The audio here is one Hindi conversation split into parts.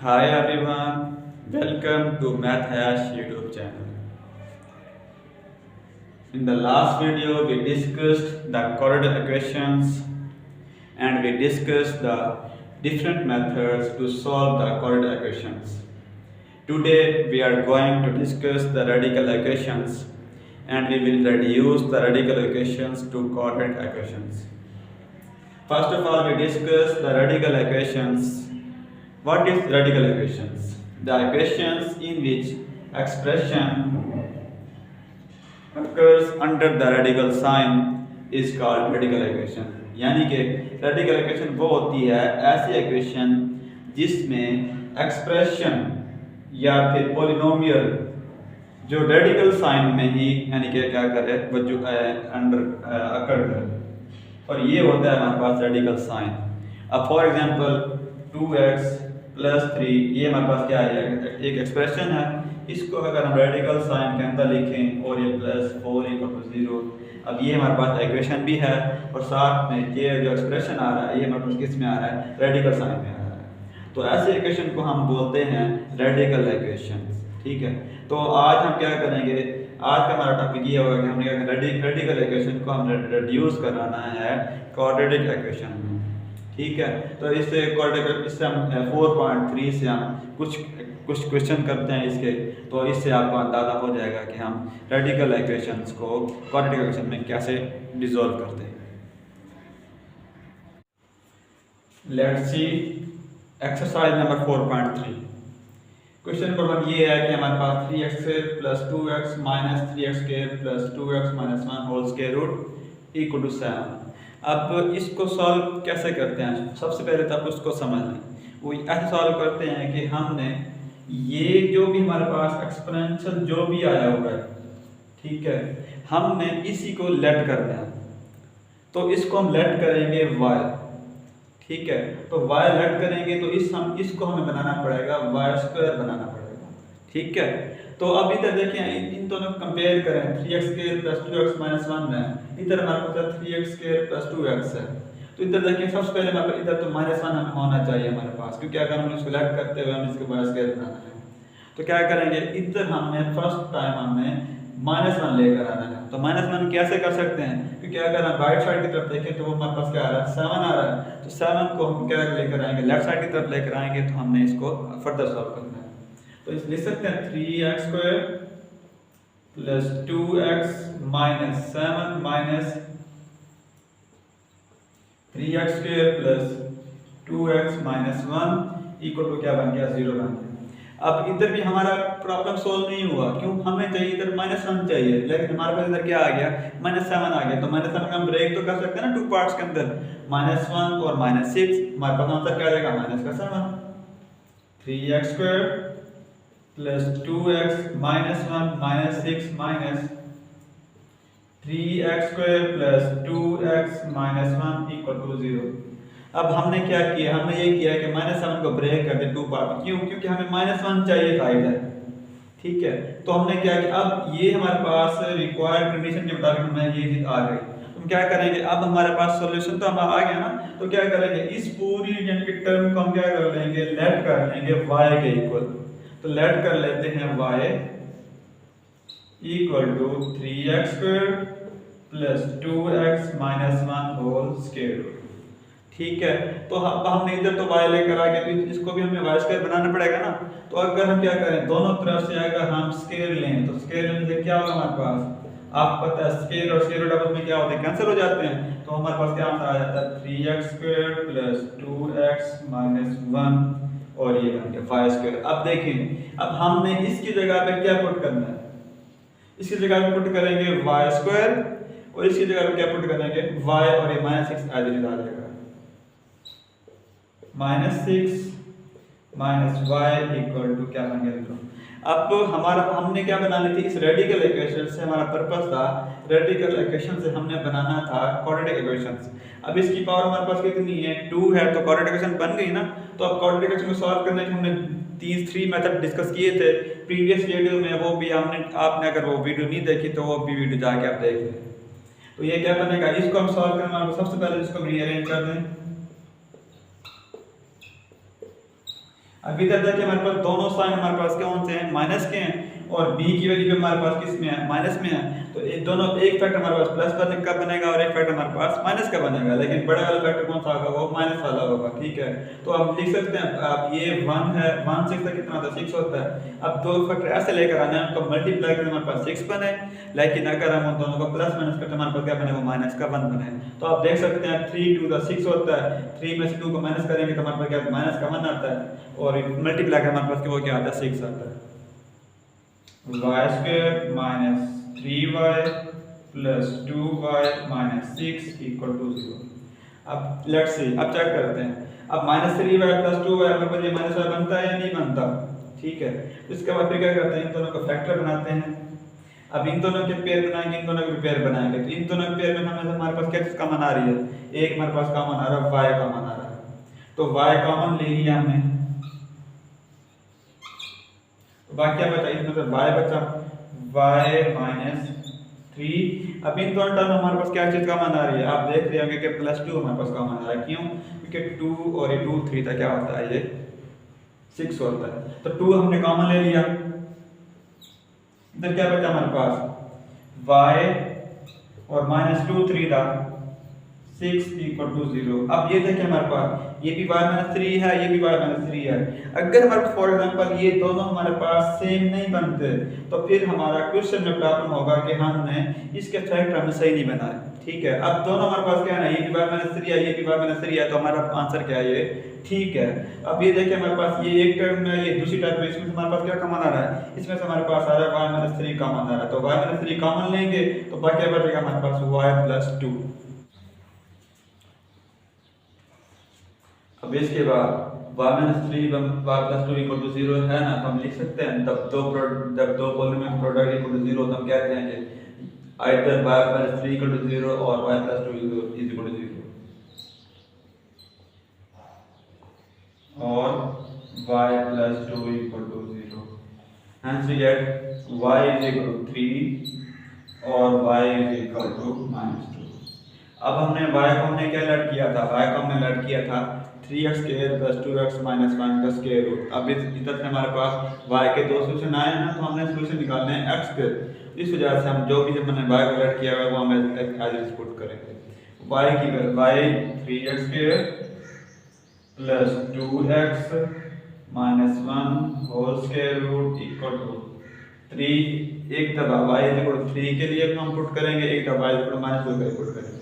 Hi everyone, welcome to Math Hash YouTube channel. In the last video, we discussed the quadratic equations and we discussed the different methods to solve the quadratic equations. Today, we are going to discuss the radical equations and we will reduce the radical equations to quadratic equations. First of all, we discuss the radical equations. What is radical equations? The equations in which expression occurs under the radical sign is called radical equation. यानी कि radical equation वो होती है ऐसी equation जिसमें expression या फिर polynomial जो रेडिकल साइन में ही यानी कि क्या करे वो जो अंडर अकर करे और ये होता है हमारे पास रेडिकल साइन। अब फॉर एग्जांपल 2x प्लस 3 ये हमारे पास क्या है एक एक्सप्रेशन है। इसको अगर हम रेडिकल साइन के अंदर लिखें और ये प्लस 4 = 0, अब ये हमारे पास इक्वेशन भी है और साथ में ये जो एक्सप्रेशन आ रहा है ये हमारे पास किस में आ रहा है, रेडिकल साइन में आ रहा है। तो ऐसे इक्वेशन को हम बोलते हैं रेडिकल इक्वेशन। ठीक है, तो आज हम क्या करेंगे, आज का हमारा टॉपिक ये होगा कि हमने रेडिकल इक्वेशन को हम रिड्यूस कराना है क्वाड्रेटिक इक्वेशन में। ठीक है, तो इससे हम 4.3 से हम कुछ क्वेश्चन करते हैं इसके, तो इससे आपको अंदाज़ा हो जाएगा कि हम रेडिकल इक्वेशंस को क्वाड्रेटिक इक्वेशन में कैसे डिसॉल्व करते हैं। Let's see exercise number 4.3। Question number 1 ये है कि हमारे पास 3x² plus 2x minus 3x² plus 2x minus 1 whole square root equal to 7। अब इसको सॉल्व कैसे करते हैं, सबसे पहले तो आप उसको समझ लें। वो ऐसे सॉल्व करते हैं कि हमने ये जो भी हमारे पास एक्सपोनेंशियल जो भी आया हुआ है, ठीक है, हमने इसी को लेट करना है। तो इसको हम लेट करेंगे y, ठीक है, तो y लेट करेंगे तो इसको हमें बनाना पड़ेगा y² बनाना पड़ेगा। ठीक है, तो अब इधर देखिए इन दोनों को कंपेयर करें, 3x² प्लस 2x माइनस 1 है, इधर हमारे पास 3x² प्लस 2x है। तो इधर देखिए सबसे पहले हमारे पास इधर तो -1 हमें होना चाहिए हमारे पास, क्योंकि अगर हम इसको लेट करते हुए हम इसको y² बनाना है तो क्या करेंगे, इधर हमने फर्स्ट टाइम हमने -1 लेकर आना है। तो -1 कैसे कर सकते हैं, क्योंकि अगर हम राइट साइड की तरफ देखें तो वो हमारे पास क्या आ रहा है, 7 आ रहा है। तो 7 को हम क्या लेकर आएंगे, लेफ्ट साइड की तरफ लेकर आएंगे, तो हमने इसको फर्दर सॉल्व करना है। तो इस लिख सकते हैं 3x² plus 2x minus 7 minus 3x² plus 2x minus 1 equal to क्या बन गया, 0 बन गया। अब इधर भी हमारा प्रॉब्लम सोल्व नहीं हुआ, क्यों, हमें चाहिए इधर -1 चाहिए, लेकिन हमारे पास इधर क्या आ गया, -7 आ गया। तो -7 हम ब्रेक तो कर सकते हैं ना टू पार्ट्स के अंदर, -1 और -6, हमारे पास आंसर क्या आ जाएगा, -7। 3x² plus 2x minus 1 minus 6 minus 3x² plus 2x minus 1 equal to 0। अब हमने क्या किया, हमने ये किया कि -7 को ब्रेक कर दिया टू पार्ट, क्यों, क्योंकि हमें -1 चाहिए था इधर। ठीक है, तो हमने क्या किया, अब ये हमारे पास रिक्वायर्ड कंडीशन के मुताबिक हमें ये आ गई। तो क्या करेंगे, अब हमारे पास सॉल्यूशन तो हम आ गया ना, तो क्या करेंगे, इस पूरी यानी कि टर्म को हम क्या कर लेंगे, लेट कर लेंगे y के इक्वल। तो लेट कर लेते हैं y equal to 3x² plus 2x minus 1 whole square root. ठीक है, तो अब हमने इधर तो y लेकर आ गए, तो इसको भी हमें y² बनाना पड़ेगा ना। तो अगर हम क्या करें, दोनों तरफ से अगर हम स्क्वायर लें तो स्क्वायर लेने से क्या होगा हमारे पास, आपको पता है स्क्वायर और स्क्वायर रूट आपस में क्या होते हैं, कैंसिल हो जाते हैं। तो हमारे पास क्या आंसर आ जाता है 3x² प्लस 2x माइनस 1 और ये बन गया y²। अब देखिए, अब हमने इसकी जगह पे क्या पुट करना है, इसकी जगह पे पुट करेंगे y² और इसकी जगह पे क्या पुट करेंगे, y और ये -6 आ जाएगा, -6 माइनस y इक्वल टू क्या बन गया। अब हमारा हमने क्या बनानी थी, इस रेडिकल इक्वेशन से हमारा पर्पस था, रेडिकल इक्वेशन से हमने बनाना था क्वाड्रेटिक इक्वेशंस। अब इसकी पावर हमारे पास कितनी है, 2 है, तो क्वाड्रेटिक इक्वेशन बन गई ना। तो अब क्वाड्रेटिक इक्वेशन को सॉल्व करने के हमने 3 मेथड डिस्कस किए थे प्रीवियस वीडियो में, वो भी आपने अगर वो वीडियो नहीं देखी तो वो भी वीडियो जाके आप देख लें। तो ये क्या बनेगा, इसको हम सॉल्व करने वाले सबसे पहले इसको रीअरेंज कर दें। अब इधर देखिए हमारे पास दोनों साइन हमारे पास कौन से हैं, माइनस के हैं, और b की वैल्यू भी हमारे पास किस में है, माइनस में है। तो ये दोनों एक फैक्टर हमारे पास प्लस का बनेगा और एक फैक्टर हमारे पास माइनस का बनेगा, लेकिन बड़ा वाला फैक्टर कौन सा होगा, वो माइनस वाला होगा। ठीक है, तो हम लिख सकते हैं अब ये 1 है, 1 6 कितना होता है, 6 होता है। अब दो फैक्टर ऐसे लेकर आना है, उनको मल्टीप्लाई करके हमारे पास 6 बने, लेकिन अगर हम उन दोनों को प्लस माइनस करते हमारे पास क्या बने, वो माइनस का 1 बने। तो आप देख सकते हैं 3 2 द 6 होता है, 3 में से 2 को माइनस करेंगे तो हमारे पास क्या माइनस का 1 आता है, और मल्टीप्लाई कर हमारे पास वो क्या आता है, 6 आता है। y square minus 3y plus 2y minus 6 equal to 0। अब लेट्स सी, अब चेक करते हैं। अब माइनस 3y प्लस 2y हमारे पास ये माइनस y बनता है या नहीं बनता, ठीक है। तो इसके बाद फिर क्या करते हैं, इन दोनों को फैक्टर बनाते हैं। अब इन दोनों के पेयर बनाएंगे, इन दोनों के पेयर बनाएंगे, तो इन दोनों के पेयर में हमारे पास क्या चीज कॉमन आ रही है, एक हमारे पास कॉमन आ रहा है, y कॉमन आ रहा है। तो y कॉमन ले लिया हमने, बाकी क्या बचा, इसमें से y बचा, y माइनस 3। अब इन दोनों टर्म हमारे पास क्या चीज कॉमन आ रही है, आप देख रहे होंगे कि प्लस 2 हमारे पास कॉमन आ रहा है। क्यों, क्योंकि 2 और ये 2 3 था, क्या होता है, ये 6 होता है। तो 2 हमने कॉमन ले लिया, इधर क्या बचा हमारे पास, y और माइनस 2 3 था, 6 इक्वल टू 0। अब ये देखिए हमारे पास ये भी y माइनस 3 है, ये भी y माइनस 3 है। अगर हमारे पास फॉर एग्जांपल ये दोनों हमारे पास सेम नहीं बनते, तो फिर हमारा क्वेश्चन में प्रॉब्लम होगा कि हमने इसके फैक्टर हमने सही नहीं बनाए। ठीक है, अब दोनों हमारे पास क्या है, ये भी y माइनस 3 है, ये भी y माइनस 3 है, तो हमारा आंसर क्या है, ये ठीक है। अब ये देखिए हमारे पास ये एक टर्म में, ये दूसरी टर्म में, इसमें से हमारे पास क्या कॉमन आ रहा है, इसमें से हमारे पास आ रहा है y माइनस 3 कॉमन आ रहा है। तो y माइनस 3 कॉमन लेंगे तो बाकी बचेगा हमारे पास y प्लस 2। अब इसके बाद y minus 3 y plus 2 equal to 0 है ना, तो हम लिख सकते हैं जब दो पॉलिनोमियल प्रोडक्ट इक्वल टू 0 तो हम कहते हैं कि either y minus 3 equal to 0 और y plus 2 is equal to 0, और y plus 2 equal to 0। Hence we get y is equal to 3 और y is equal to minus 2। अब हमने y को हमने क्या लैड किया था, y को हमने लैड किया था 3x square plus 2x minus 1 का स्क्वायर रूट। अब इधर से हमारे पास y के दो सोल्यूशन आए हैं, तो हमने सोल्यूशन निकालने हैं x के। इस वजह से हम जो भी जब मैंने y को लैड किया है वो हम एज इट पुट करेंगे। y की y 3x square plus 2x minus 1 whole square root equal to 3। एक दफा y इक्वल टू 3 के लिए हम पुट करेंगे, एक दफा y इक्वल टू माइनस 2 के लिए पुट करेंगे।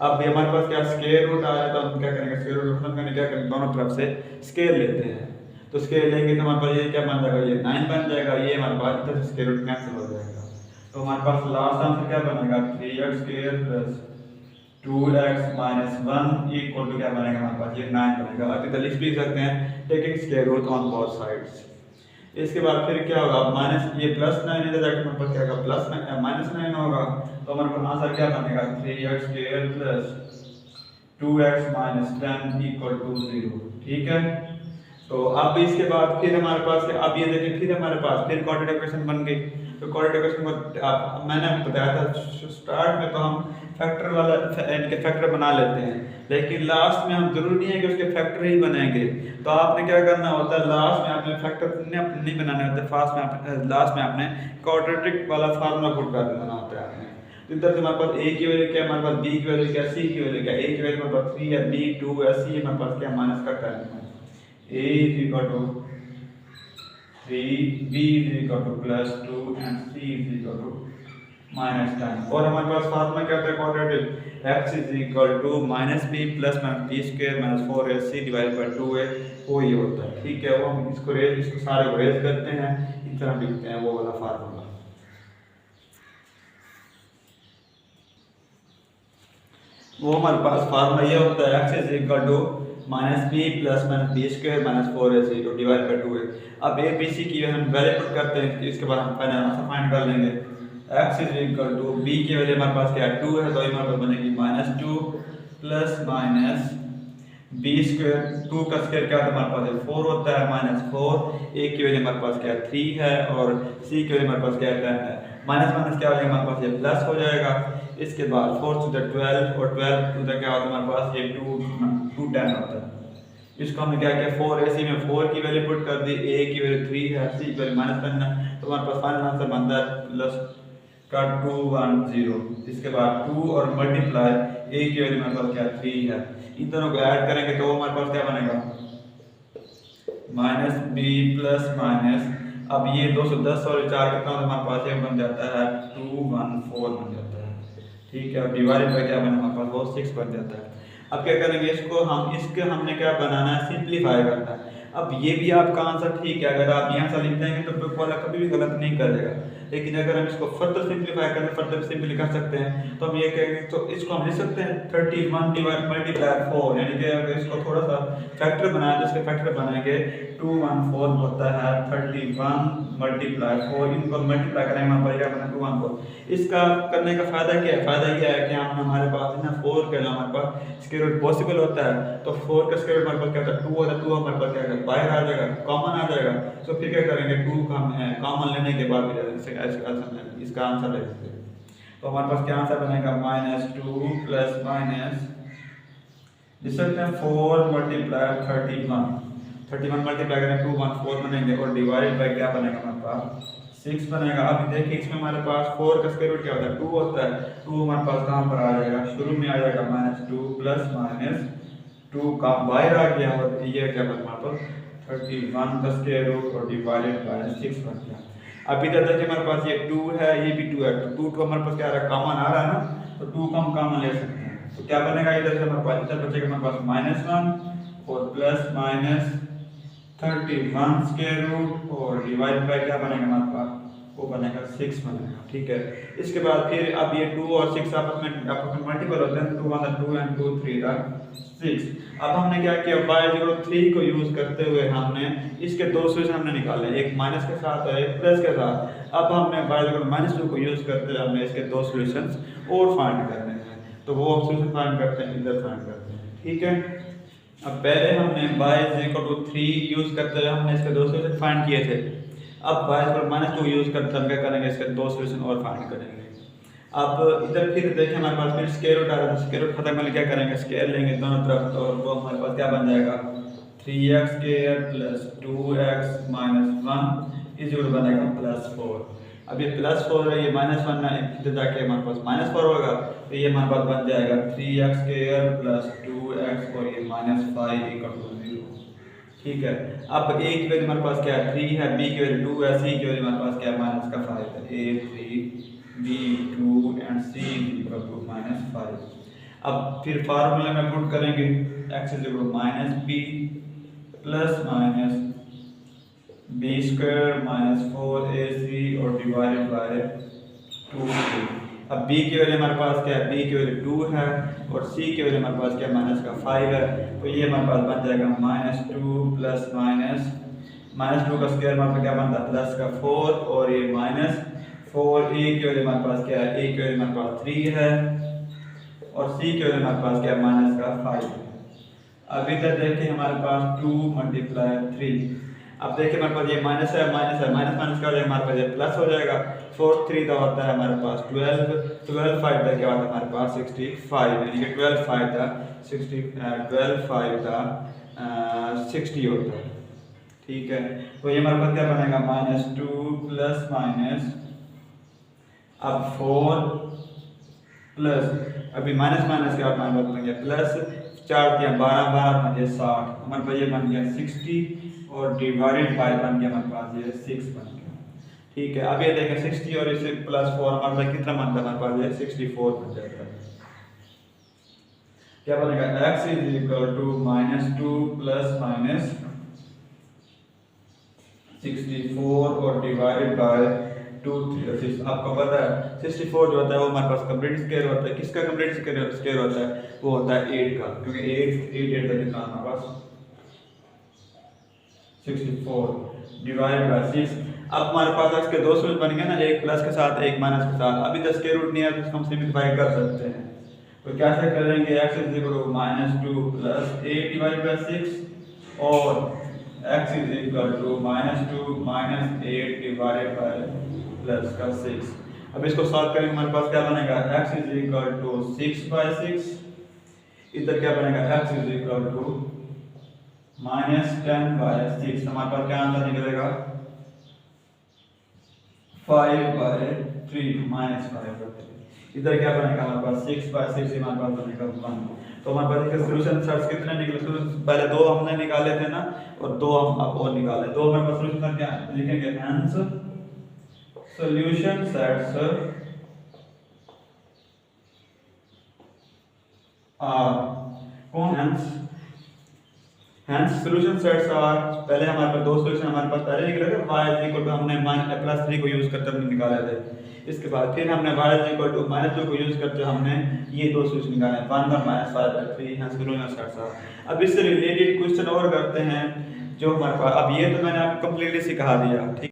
अब ये हमारे पास क्या स्क्वायर रूट आ रहा है, तो हम क्या करेंगे, स्क्वायर रूट खत्म करने क्या करेंगे, दोनों तरफ से स्क्वायर लेते हैं। तो स्क्वायर लेंगे तो हमारे पास ये क्या बन जाएगा, ये 9 बन जाएगा। ये हमारे पास इधर से स्क्वायर रूट कैंसिल हो जाएगा, तो हमारे पास लास्ट आंसर क्या बनेगा, 3x square plus 2x minus 1 equal to क्या बनेगा, हमारे पास ये 9 बनेगा। अब इधर लिख भी सकते हैं taking square root on both sides. इसके बाद फिर क्या होगा, माइनस ये प्लस 9 इधर जाके हमारे पास क्या होगा, प्लस माइनस 9 होगा। तो हमारे पास आंसर क्या बनेगा, 3x square plus 2x minus 10 equal to 0। ठीक है, तो अब इसके बाद फिर हमारे पास अब ये देखिए फिर हमारे पास फिर क्वाड्रेटिक इक्वेशन बन गई। तो क्वाड्रेटिक इक्वेशन को मैंने आपको बताया था स्टार्ट में, तो हम फैक्टर वाला इनके फैक्टर बना लेते हैं, लेकिन लास्ट में हम जरूरी नहीं है कि उसके फैक्टर ही बनेंगे। तो आपने क्या करना होता है, लास्ट में आपने फैक्टर नहीं बनाने होते, लास्ट में आपने क्वाड्रेटिक वाला फार्मूला पुट कर देना होता है आपने। तो इधर से हमारे पास a की वैल्यू क्या, हमारे पास b की वैल्यू क्या, c की वैल्यू क्या, a की वैल्यू हमारे पास 3 है, b 2 है, c हमारे पास क्या माइनस का 10 है। a is equal to 3, b is equal to plus 2 and c is equal to minus 10। और हमारे पास फार्मूला क्या होता है quadratic, x is equal to minus b plus minus b square minus 4ac divided by 2a, वो ये होता है। ठीक है, वो हम इसको सारे को रेज करते हैं, इस तरह लिखते हैं वो वाला फार्मूला। वो हमारे पास फार्मूला ये होता है x is equal to minus B plus minus B square minus 4ac तो डिवाइड बाय 2a। अब a b c की हम वैल्यू पुट करते हैं, इसके बाद हम फाइनल आंसर फाइंड कर लेंगे। x is equal to b की वैल्यू हमारे पास क्या है 2 है, तो हमारे पास बनेगी minus 2 plus minus b square, 2 का स्क्वायर क्या होता है हमारे पास 4 होता है, माइनस 4, a की वैल्यू हमारे पास क्या है 3 है, और c की वैल्यू हमारे पास क्या है 10 है। माइनस माइनस क्या हो जाएगा हमारे पास ये प्लस हो जाएगा। इसके बाद 4 टू द 12 और 12 टू द क्या होता है हमारे पास ये 2 10 होता है। इसको हमने क्या किया 4ac में 4 की वैल्यू पुट कर दी, a की वैल्यू 3 है, c की वैल्यू माइनस करना, तो हमारे पास फाइनल आंसर बनता है प्लस का 210। इसके बाद 2 और मल्टीप्लाई a की वैल्यू हमारे पास क्या 3 है, इन दोनों को ऐड करेंगे तो हमारे पास क्या बनेगा माइनस b प्लस माइनस, अब ये 210 और 4 कितना हमारे पास ये बन जाता है 214 बन जाता है, ठीक है। अब डिवाइडेड बाय क्या बना हमारे पास वो 6 बन जाता है। अब क्या करेंगे इसको हम इसके हमने क्या बनाना है सिंप्लीफाई करना है। अब ये भी आपका आंसर ठीक है, अगर आप यहाँ से लिख देंगे तो बुक वाला कभी भी गलत नहीं करेगा, लेकिन अगर हम इसको फर्दर सिंप्लीफाई करें फर्दर सिंपली कर सकते हैं, तो हम ये कहेंगे तो इसको हम लिख सकते हैं 31 डिवाइड मल्टीप्लाई 4, यानी कि अगर इसको थोड़ा सा फैक्टर बनाए तो इसके फैक्टर बनाएंगे 214 होता है 31 मल्टीप्लाई 4, इनको मल्टीप्लाई करेंगे हमारे पास क्या बना 214। इसका करने का फायदा क्या है, फायदा ये है कि हम हमारे पास है ना 4 के अलावा हमारे पास स्क्वायर रूट पॉसिबल होता है, तो 4 का स्क्वायर रूट हमारे पास क्या होता है 2 होता है, 2 हमारे पास क्या होगा बाहर आ जाएगा, कॉमन आ जाएगा, तो फिर क्या करेंगे 2 का हम कॉमन लेने के बाद इसका आंसर ले सकते हैं। तो हमारे पास क्या आंसर बनेगा -2 प्लस माइनस लिख सकते हैं 4 मल्टीप्लाई 31 मल्टीप्लाई करें 214 बनेंगे और डिवाइडेड बाय क्या बनेगा हमारे पास 6 बनेगा। अब देखिए इसमें हमारे पास 4 का स्क्वायर रूट क्या होता है 2 होता है, 2 हमारे पास कहाँ पर आ जाएगा शुरू में आ जाएगा -2 प्लस माइनस 2 का बाहर आ गया और ये क्या बना हमारे पास 31 का स्क्वायर रूट और डिवाइडेड बाय 6 बन गया। अब इधर देखिए हमारे पास ये 2 है ये भी 2 है, तो 2 को हमारे पास क्या आ रहा है कॉमन आ रहा है ना, तो 2 को हम कॉमन ले सकते हैं, तो क्या बनेगा इधर से हमारे पास इधर बचेगा हमारे पास -1 और प्लस माइनस 31 स्क्वायर रूट और डिवाइड बाय क्या बनेगा हमारे पास वो बनेगा 6 बनेगा, ठीक है। इसके बाद फिर अब ये 2 और 6 आपस में मल्टीपल होते हैं, 2 1 2 and 2 3 6। अब हमने क्या किया बाय 3 को यूज करते हुए हमने इसके दो सॉल्यूशन हमने निकाले, एक माइनस के साथ और एक प्लस के साथ। अब हमने बाय -2 को यूज करते हुए हमने इसके दो सॉल्यूशंस और फाइंड करने हैं, तो वो सॉल्यूशन फाइंड करते हैं इधर फाइंड करते हैं, ठीक है। अब पहले हमने y 3 यूज करते हुए हमने इसके दो सॉल्यूशन फाइंड किए थे, अब y -2 यूज करते हम क्या करेंगे इसके दो सॉल्यूशन और फाइंड करेंगे। अब इधर फिर देखें हमारे पास फिर स्क्वायर रूट आ रहा है, स्क्वायर रूट खत्म करके क्या करेंगे स्क्वायर लेंगे दोनों तरफ, तो वो हमारे पास क्या बन जाएगा 3x square plus 2x minus 1 is बनेगा +4। अब ये +4 है ये -1 है, इधर जाके हमारे पास -4 होगा, तो ये हमारे पास बन जाएगा 3x स्क्वायर प्लस 2x और ये -5 = 0, ठीक है। अब a की वैल्यू हमारे पास क्या है 3 है, b की वैल्यू 2 है, c की वैल्यू हमारे पास क्या है -5 है, a 3 b 2 and c = -5। अब फिर फार्मूला में पुट करेंगे x -b plus minus b square -4ac और डिवाइडेड बाय 2c। अब b की वैल्यू हमारे पास क्या है b की वैल्यू 2 है और c की वैल्यू हमारे पास क्या है -5 है, तो ये हमारे पास बन जाएगा -2 प्लस -2 का स्क्वायर हमारे पास क्या बनता है +4 और ये -4 a की वैल्यू हमारे पास क्या है a की वैल्यू हमारे पास 3 है और c की वैल्यू हमारे पास क्या है -5 है। अब इधर देखिए हमारे पास 2 × 3, अब देखिए हमारे पास ये माइनस है माइनस क्या हो जाएगा हमारे पास ये प्लस हो जाएगा, 4 3 का होता है हमारे पास 12 5 का क्या होता है हमारे पास 65, यानी कि 12 5 का 60 होता है, ठीक है। तो ये हमारे पास क्या बनेगा -2 प्लस माइनस अब 4 प्लस अभी माइनस क्या हमारे पास बन गया प्लस 4 दिया 12 12 बन गया 60, हमारे पास ये बन गया 60 और डिवाइडेड बाय बन गया हमारे पास ये 6 बन गया, ठीक है। अब ये देखें 60 और इसे +4 हमारे पास कितना बनता है हमारे पास ये 64 बन जाएगा। क्या बनेगा x = -2 प्लस माइनस 64 और डिवाइडेड बाय 2 3 6। आपको पता है 64 जो होता है वो हमारे पास कंप्लीट स्क्वायर होता है, किसका कंप्लीट स्क्वायर होता है वो होता है 8 का, क्योंकि 8 का कितना हमारे पास 64 डिवाइड बाय 6। अब हमारे पास x के दो सूत्र बन गए ना, एक प्लस के साथ एक माइनस के साथ। अभी 10 स्क्वायर रूट नहीं है तो इसको हम सिंपलीफाई कर सकते हैं, तो कैसे करेंगे x -2 प्लस 8 डिवाइड बाय 6 और x -2 -8 डिवाइडेड बाय प्लस का 6। अब इसको सॉल्व करेंगे हमारे पास क्या बनेगा x = 6/6, इधर क्या बनेगा x = -10/6 हमारे पास क्या आंसर निकलेगा 5/3 -5/3। इधर क्या बनेगा हमारे पास 6/6 हमारे पास बनेगा 1। तो हमारे पास इसके सॉल्यूशन सेट्स कितने निकले, पहले 2 हमने निकाले थे ना और 2 हम अब और निकाले, 2 हमारे पास सॉल्यूशन क्या लिखेंगे, हेंस सॉल्यूशन सेट्स आर कौन हेंस सॉल्यूशन सेट्स आर, पहले हमारे पास 2 सॉल्यूशन हमारे पास पहले निकले थे, y हमने -3 को यूज करते हमने निकाले थे। इसके बाद फिर हमने y -2 को यूज करते हमने ये 2 सॉल्यूशन निकाले 1 और -5/3 हेंस सॉल्यूशन सेट्स आर। अब इससे रिलेटेड क्वेश्चन और करते हैं जो हमारे पास, अब ये तो मैंने आपको कंप्लीटली सिखा दिया, ठीक।